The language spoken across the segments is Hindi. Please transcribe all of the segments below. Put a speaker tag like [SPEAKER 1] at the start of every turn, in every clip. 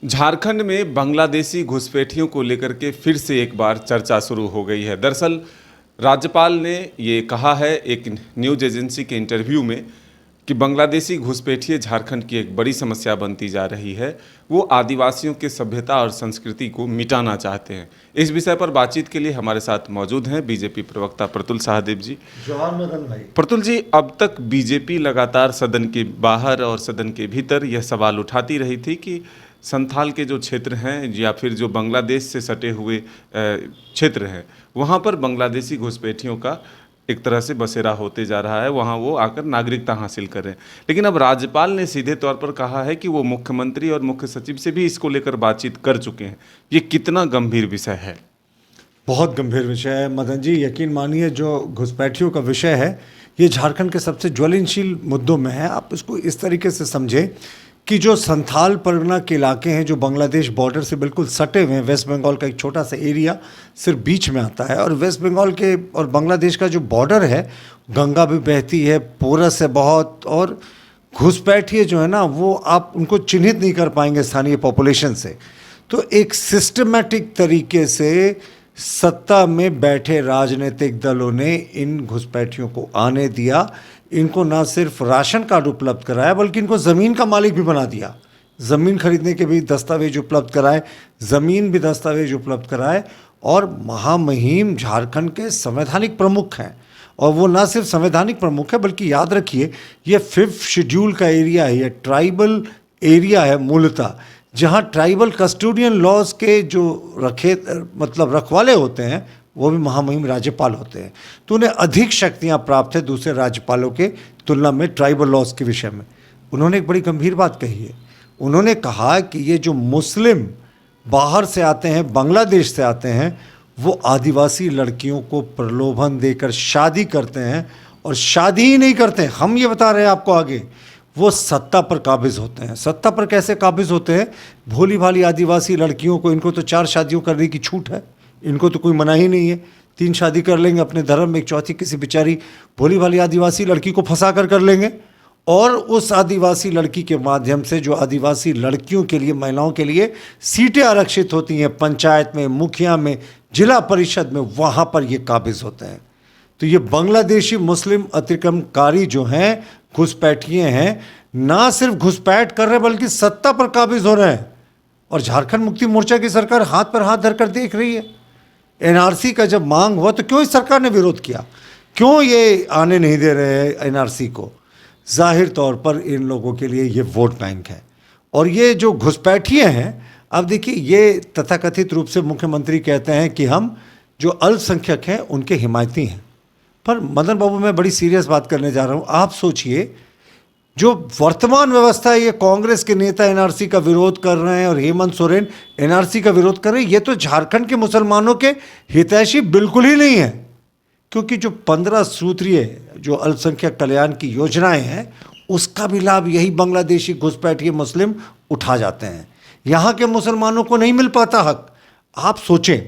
[SPEAKER 1] झारखंड में बांग्लादेशी घुसपैठियों को लेकर के फिर से एक बार चर्चा शुरू हो गई है। दरअसल राज्यपाल ने ये कहा है एक न्यूज़ एजेंसी के इंटरव्यू में कि बांग्लादेशी घुसपैठिए झारखंड की एक बड़ी समस्या बनती जा रही है। वो आदिवासियों की सभ्यता और संस्कृति को मिटाना चाहते हैं। इस विषय पर बातचीत के लिए हमारे साथ मौजूद हैं बीजेपी प्रवक्ता प्रतुल सहदेव जी।
[SPEAKER 2] जवाहर मदन भाई।
[SPEAKER 1] प्रतुल जी, अब तक बीजेपी लगातार सदन के बाहर और सदन के भीतर यह सवाल उठाती रही थी कि संथाल के जो क्षेत्र हैं या फिर जो बांग्लादेश से सटे हुए क्षेत्र हैं, वहाँ पर बांग्लादेशी घुसपैठियों का एक तरह से बसेरा होते जा रहा है। वहाँ वो आकर नागरिकता हासिल कर रहे हैं। लेकिन अब राज्यपाल ने सीधे तौर पर कहा है कि वो मुख्यमंत्री और मुख्य सचिव से भी इसको लेकर बातचीत कर चुके हैं। ये कितना गंभीर विषय है?
[SPEAKER 2] बहुत गंभीर विषय है मदन जी। यकीन मानिए, जो घुसपैठियों का विषय है ये झारखंड के सबसे ज्वलनशील मुद्दों में है। आप इसको इस तरीके से समझें कि जो संथाल परगना के इलाके हैं जो बांग्लादेश बॉर्डर से बिल्कुल सटे हुए हैं, वेस्ट बंगाल का एक छोटा सा एरिया सिर्फ बीच में आता है, और वेस्ट बंगाल के और बांग्लादेश का जो बॉर्डर है, गंगा भी बहती है, पोरस है बहुत, और घुसपैठिए जो है ना वो आप उनको चिन्हित नहीं कर पाएंगे स्थानीय पॉपुलेशन से। तो एक सिस्टमेटिक तरीके से सत्ता में बैठे राजनीतिक दलों ने इन घुसपैठियों को आने दिया। इनको ना सिर्फ राशन कार्ड उपलब्ध कराया बल्कि इनको ज़मीन का मालिक भी बना दिया। ज़मीन खरीदने के भी दस्तावेज उपलब्ध कराए, ज़मीन भी दस्तावेज उपलब्ध कराए, और महामहिम झारखंड के संवैधानिक प्रमुख हैं। और वो ना सिर्फ संवैधानिक प्रमुख है बल्कि याद रखिए ये 5th शेड्यूल का एरिया है, ये ट्राइबल एरिया है मूलतः, जहाँ ट्राइबल कस्टोडियन लॉज के जो रखवाले होते हैं वो भी महामहिम राज्यपाल होते हैं। तो उन्हें अधिक शक्तियां प्राप्त है दूसरे राज्यपालों के तुलना में ट्राइबल लॉज के विषय में। उन्होंने एक बड़ी गंभीर बात कही है। उन्होंने कहा कि ये जो मुस्लिम बाहर से आते हैं, बांग्लादेश से आते हैं, वो आदिवासी लड़कियों को प्रलोभन देकर शादी करते हैं, और शादी ही नहीं करते, हम ये बता रहे हैं आपको आगे, वो सत्ता पर काबिज होते हैं। सत्ता पर कैसे काबिज होते हैं? भोली भाली आदिवासी लड़कियों को, इनको तो 4 शादियों करने की छूट है, इनको तो कोई मना ही नहीं है। 3 शादी कर लेंगे अपने धर्म में, एक चौथी किसी बेचारी भोली भाली आदिवासी लड़की को फंसा कर लेंगे, और उस आदिवासी लड़की के माध्यम से जो आदिवासी लड़कियों के लिए, महिलाओं के लिए सीटें आरक्षित होती हैं पंचायत में, मुखिया में, जिला परिषद में, वहाँ पर ये काबिज होते हैं। तो ये बांग्लादेशी मुस्लिम अतिक्रमणकारी जो हैं, घुसपैठिए हैं, ना सिर्फ घुसपैठ कर रहे बल्कि सत्ता पर काबिज हो रहे हैं। और झारखंड मुक्ति मोर्चा की सरकार हाथ पर हाथ धरकर देख रही है। एनआरसी का जब मांग हुआ तो क्यों इस सरकार ने विरोध किया? क्यों ये आने नहीं दे रहे हैं एनआरसी को? जाहिर तौर पर इन लोगों के लिए ये वोट बैंक है। और ये जो घुसपैठिए हैं, अब देखिए, ये तथाकथित रूप से मुख्यमंत्री कहते हैं कि हम जो अल्पसंख्यक हैं उनके हिमायती हैं। पर मदन बाबू, मैं बड़ी सीरियस बात करने जा रहा हूँ। आप सोचिए, जो वर्तमान व्यवस्था है, ये कांग्रेस के नेता एनआरसी का विरोध कर रहे हैं और हेमंत सोरेन एनआरसी का विरोध कर रहे हैं, ये तो झारखंड के मुसलमानों के हितैषी बिल्कुल ही नहीं है। क्योंकि जो 15 सूत्रीय जो अल्पसंख्यक कल्याण की योजनाएं हैं, उसका भी लाभ यही बांग्लादेशी घुसपैठिए मुस्लिम उठा जाते हैं। यहाँ के मुसलमानों को नहीं मिल पाता हक। आप सोचें,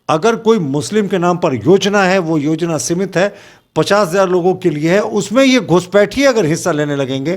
[SPEAKER 2] अगर कोई मुस्लिम के नाम पर योजना है, वो योजना सीमित है, 50,000 लोगों के लिए है, उसमें ये घुसपैठिए अगर हिस्सा लेने लगेंगे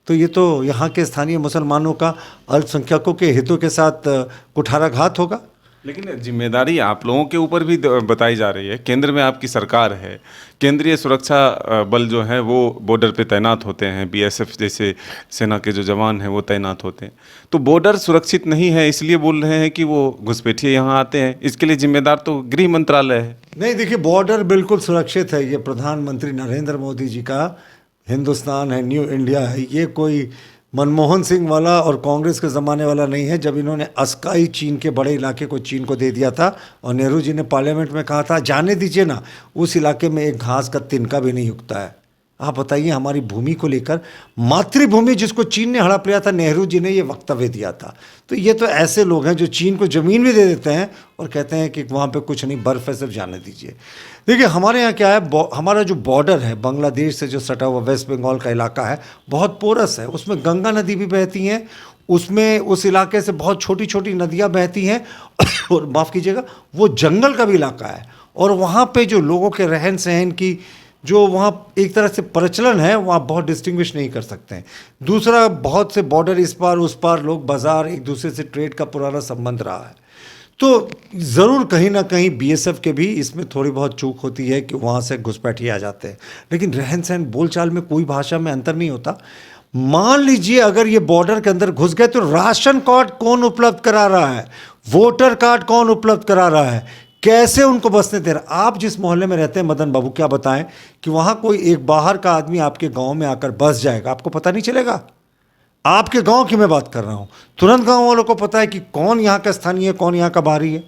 [SPEAKER 2] तो ये तो यहाँ के स्थानीय मुसलमानों का अल्पसंख्यकों के हितों के साथ कुठाराघात होगा।
[SPEAKER 1] लेकिन जिम्मेदारी आप लोगों के ऊपर भी बताई जा रही है। केंद्र में आपकी सरकार है, केंद्रीय सुरक्षा बल जो है वो बॉर्डर पे तैनात होते हैं, बीएसएफ जैसे सेना के जो जवान हैं वो तैनात होते हैं। तो बॉर्डर सुरक्षित नहीं है, इसलिए बोल रहे हैं कि वो घुसपैठिए यहाँ आते हैं। इसके लिए जिम्मेदार तो गृह मंत्रालय है।
[SPEAKER 2] नहीं, देखिए, बॉर्डर बिल्कुल सुरक्षित है। ये प्रधानमंत्री नरेंद्र मोदी जी का हिंदुस्तान है, न्यू इंडिया है। ये कोई मनमोहन सिंह वाला और कांग्रेस के ज़माने वाला नहीं है, जब इन्होंने अस्काई चीन के बड़े इलाके को चीन को दे दिया था, और नेहरू जी ने पार्लियामेंट में कहा था जाने दीजिए ना, उस इलाके में एक घास का तिनका भी नहीं उगता है। आप बताइए, हमारी भूमि को लेकर, मातृभूमि जिसको चीन ने हड़प लिया था, नेहरू जी ने ये वक्तव्य दिया था। तो ये तो ऐसे लोग हैं जो चीन को ज़मीन भी दे देते हैं और कहते हैं कि वहाँ पे कुछ नहीं, बर्फ़ है, सिर्फ जाने दीजिए। देखिए, हमारे यहाँ क्या है, हमारा जो बॉर्डर है बांग्लादेश से जो सटा हुआ वेस्ट बंगाल का इलाका है, बहुत पोरस है। उसमें गंगा नदी भी बहती हैं, उसमें उस इलाके से बहुत छोटी छोटी नदियाँ बहती हैं, और माफ़ कीजिएगा, वो जंगल का भी इलाका है। और वहाँ पे जो लोगों के रहन सहन की जो वहाँ एक तरह से प्रचलन है, वहाँ बहुत डिस्टिंग्विश नहीं कर सकते हैं। दूसरा, बहुत से बॉर्डर इस पार उस पार लोग बाजार एक दूसरे से ट्रेड का पुराना संबंध रहा है। तो ज़रूर कहीं ना कहीं बीएसएफ के भी इसमें थोड़ी बहुत चूक होती है कि वहाँ से घुसपैठिए आ जाते हैं, लेकिन रहन सहन बोलचाल में कोई भाषा में अंतर नहीं होता। मान लीजिए अगर ये बॉर्डर के अंदर घुस गए तो राशन कार्ड कौन उपलब्ध करा रहा है, वोटर कार्ड कौन उपलब्ध करा रहा है, कैसे उनको बसने दे रहा? आप जिस मोहल्ले में रहते हैं मदन बाबू, क्या बताएं कि वहाँ कोई एक बाहर का आदमी आपके गांव में आकर बस जाएगा, आपको पता नहीं चलेगा? आपके गांव की मैं बात कर रहा हूँ, तुरंत गांव वालों को पता है कि कौन यहाँ का स्थानीय है, कौन यहाँ का बाहरी है।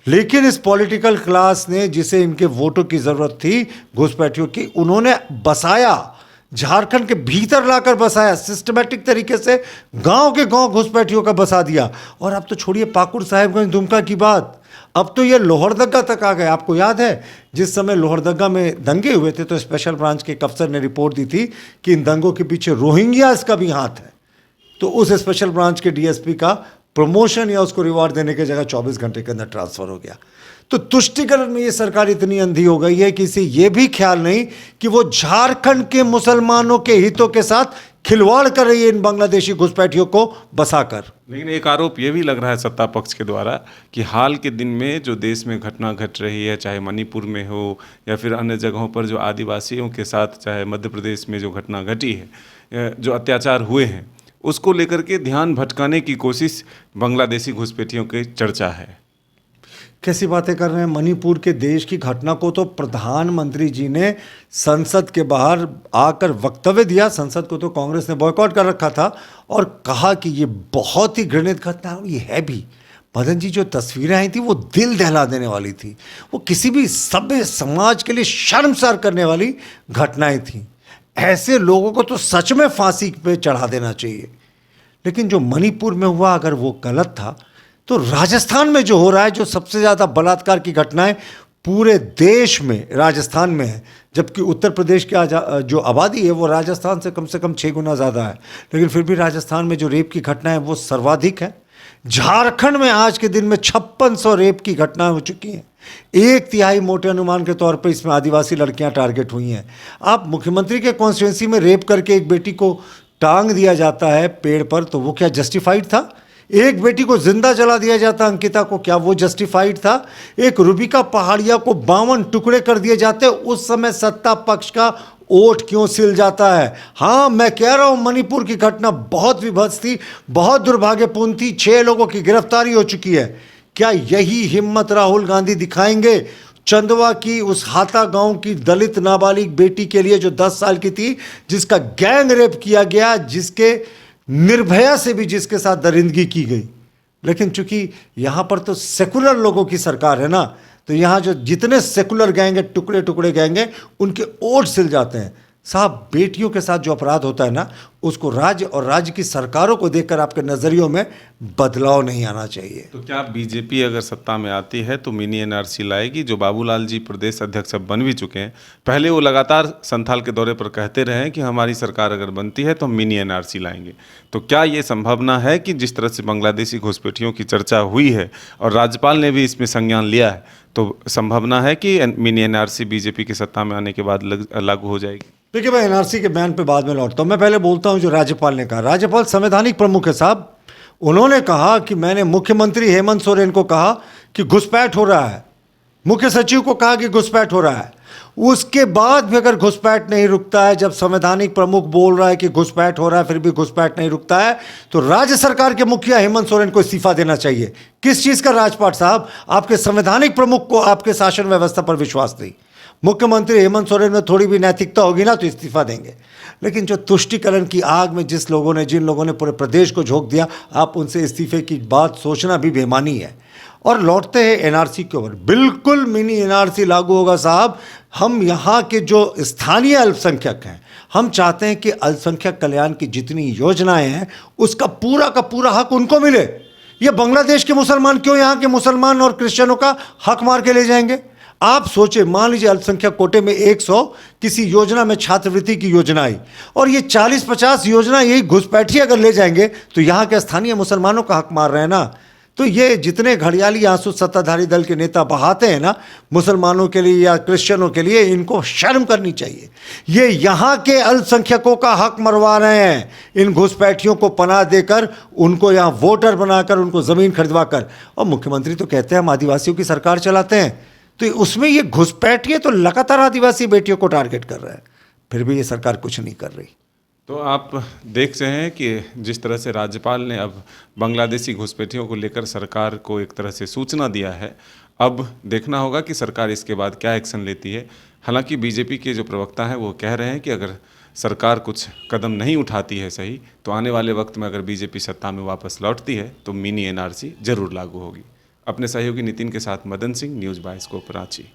[SPEAKER 2] लेकिन इस पॉलिटिकल क्लास ने, जिसे इनके वोटों की ज़रूरत थी घुसपैठियों की, उन्होंने बसाया, झारखंड के भीतर लाकर बसाया, सिस्टमेटिक तरीके से गांव के गांव घुसपैठियों का बसा दिया। और अब तो छोड़िए पाकुड़, साहिबगंज, दुमका की बात, अब तो ये लोहरदगा तक आ गए। आपको याद है जिस समय लोहरदगा में दंगे हुए थे तो स्पेशल ब्रांच के एक अफसर ने रिपोर्ट दी थी कि इन दंगों के पीछे रोहिंग्यास का भी हाथ है। तो उस स्पेशल ब्रांच के डीएसपी का प्रमोशन या उसको रिवार्ड देने की जगह 24 घंटे के अंदर ट्रांसफर हो गया। तो तुष्टिकरण में ये सरकार इतनी अंधी हो गई है कि इसे ये भी ख्याल नहीं कि वो झारखंड के मुसलमानों के हितों के साथ खिलवाड़ कर रही है इन बांग्लादेशी घुसपैठियों को बसाकर।
[SPEAKER 1] लेकिन एक आरोप ये भी लग रहा है सत्ता पक्ष के द्वारा कि हाल के दिन में जो देश में घटना घट रही है, चाहे मणिपुर में हो या फिर अन्य जगहों पर जो आदिवासियों के साथ, चाहे मध्य प्रदेश में जो घटना घटी है, जो अत्याचार हुए हैं, उसको लेकर के ध्यान भटकाने की कोशिश बांग्लादेशी घुसपैठियों की चर्चा है।
[SPEAKER 2] कैसी बातें कर रहे हैं? मणिपुर के देश की घटना को तो प्रधानमंत्री जी ने संसद के बाहर आकर वक्तव्य दिया। संसद को तो कांग्रेस ने बॉयकॉट कर रखा था और कहा कि ये बहुत ही घृणित घटना है। ये है भी मदन जी, जो तस्वीरें आई थी वो दिल दहला देने वाली थी, वो किसी भी सभ्य समाज के लिए शर्मसार करने वाली घटनाएं थी। ऐसे लोगों को तो सच में फांसी पे चढ़ा देना चाहिए। लेकिन जो मणिपुर में हुआ, अगर वो गलत था, तो राजस्थान में जो हो रहा है, जो सबसे ज़्यादा बलात्कार की घटनाएं पूरे देश में राजस्थान में है, जबकि उत्तर प्रदेश की जो आबादी है वो राजस्थान से कम 6 गुना ज़्यादा है, लेकिन फिर भी राजस्थान में जो रेप की घटना है वो सर्वाधिक है। झारखंड में आज के दिन में 5600 रेप की घटनाएं हो चुकी हैं। 1/3 मोटे अनुमान के तौर पर इसमें आदिवासी लड़कियां टारगेट हुई हैं। आप मुख्यमंत्री के कॉन्स्टिट्यूंसी में रेप करके एक बेटी को टांग दिया जाता है पेड़ पर, तो वो क्या जस्टिफाइड था? एक बेटी को जिंदा जला दिया जाता अंकिता को, क्या वो जस्टिफाइड था? एक रूबिका पहाड़िया को 52 टुकड़े कर दिए जाते, उस समय सत्ता पक्ष का ओट क्यों सिल जाता है? हाँ, मैं कह रहा हूं मणिपुर की घटना बहुत विभत्स थी, बहुत दुर्भाग्यपूर्ण थी। 6 लोगों की गिरफ्तारी हो चुकी है। क्या यही हिम्मत राहुल गांधी दिखाएंगे चंदवा की उस हाता गांव की दलित नाबालिग बेटी के लिए जो 10 साल की थी, जिसका गैंग रेप किया गया, जिसके निर्भया से भी जिसके साथ दरिंदगी की गई? लेकिन चूंकि यहाँ पर तो सेकुलर लोगों की सरकार है ना, तो यहाँ जो जितने सेकुलर गैंग है, टुकड़े टुकड़े गैंग है, उनके ओट सिल जाते हैं। साहब, बेटियों के साथ जो अपराध होता है ना, उसको राज्य और राज्य की सरकारों को देखकर आपके नज़रियों में बदलाव नहीं आना चाहिए।
[SPEAKER 1] तो क्या बीजेपी अगर सत्ता में आती है तो मिनी एनआरसी लाएगी? जो बाबूलाल जी प्रदेश अध्यक्ष अब बन भी चुके हैं, पहले वो लगातार संथाल के दौरे पर कहते रहे हैं कि हमारी सरकार अगर बनती है तो हम मिनी एनआरसी लाएंगे। तो क्या ये संभावना है कि जिस तरह से बांग्लादेशी घुसपैठियों की चर्चा हुई है और राज्यपाल ने भी इसमें संज्ञान लिया है, तो संभावना है कि मिनी एनआरसी बीजेपी की सत्ता में आने के बाद लागू हो जाएगी?
[SPEAKER 2] देखिए, मैं एनआरसी के बयान पे बाद में लौटता हूँ। मैं पहले बोलता हूँ जो राज्यपाल ने कहा। राज्यपाल संवैधानिक प्रमुख है साहब। उन्होंने कहा कि मैंने मुख्यमंत्री हेमंत सोरेन को कहा कि घुसपैठ हो रहा है, मुख्य सचिव को कहा कि घुसपैठ हो रहा है। उसके बाद भी अगर घुसपैठ नहीं रुकता है, जब संवैधानिक प्रमुख बोल रहा है कि घुसपैठ हो रहा है फिर भी घुसपैठ नहीं रुकता है, तो राज्य सरकार के मुखिया हेमंत सोरेन को इस्तीफा देना चाहिए। किस चीज़ का राजपाट साहब? आपके संवैधानिक प्रमुख को आपके शासन व्यवस्था पर विश्वास नहीं। मुख्यमंत्री हेमंत सोरेन में थोड़ी भी नैतिकता होगी ना तो इस्तीफा देंगे। लेकिन जो तुष्टिकरण की आग में जिन लोगों ने पूरे प्रदेश को झोंक दिया, आप उनसे इस्तीफे की बात सोचना भी बेईमानी है। और लौटते हैं एनआरसी के ऊपर। बिल्कुल मिनी एनआरसी लागू होगा साहब। हम यहाँ के जो स्थानीय अल्पसंख्यक हैं, हम चाहते हैं कि अल्पसंख्यक कल्याण की जितनी योजनाएं हैं उसका पूरा का पूरा हक उनको मिले। ये बांग्लादेश के मुसलमान क्यों यहाँ के मुसलमान और क्रिश्चियनों का हक मार के ले जाएंगे? आप सोचे, मान लीजिए अल्पसंख्यक कोटे में 100 किसी योजना में छात्रवृत्ति की योजना आई और ये 40-50 योजना यही घुसपैठी अगर ले जाएंगे तो यहाँ के स्थानीय मुसलमानों का हक मार रहे हैं ना। तो ये जितने घड़ियाली आंसू सत्ताधारी दल के नेता बहाते हैं ना मुसलमानों के लिए या क्रिश्चियनों के लिए, इनको शर्म करनी चाहिए। ये यहाँ के अल्पसंख्यकों का हक मरवा रहे हैं, इन घुसपैठियों को पनाह देकर, उनको यहाँ वोटर बनाकर, उनको ज़मीन खरीदवा कर। और मुख्यमंत्री तो कहते हैं हम आदिवासियों की सरकार चलाते हैं, तो उसमें ये घुसपैठिए तो लगातार आदिवासी बेटियों को टारगेट कर रहा है, फिर भी ये सरकार कुछ नहीं कर रही।
[SPEAKER 1] तो आप देख रहे हैं कि जिस तरह से राज्यपाल ने अब बांग्लादेशी घुसपैठियों को लेकर सरकार को एक तरह से सूचना दिया है, अब देखना होगा कि सरकार इसके बाद क्या एक्शन लेती है। हालांकि बीजेपी के जो प्रवक्ता हैं वो कह रहे हैं कि अगर सरकार कुछ कदम नहीं उठाती है सही, तो आने वाले वक्त में अगर बीजेपी सत्ता में वापस लौटती है तो मिनी एनआरसी जरूर लागू होगी। अपने सहयोगी नितिन के साथ मदन सिंह, न्यूज़ 22 को कराची।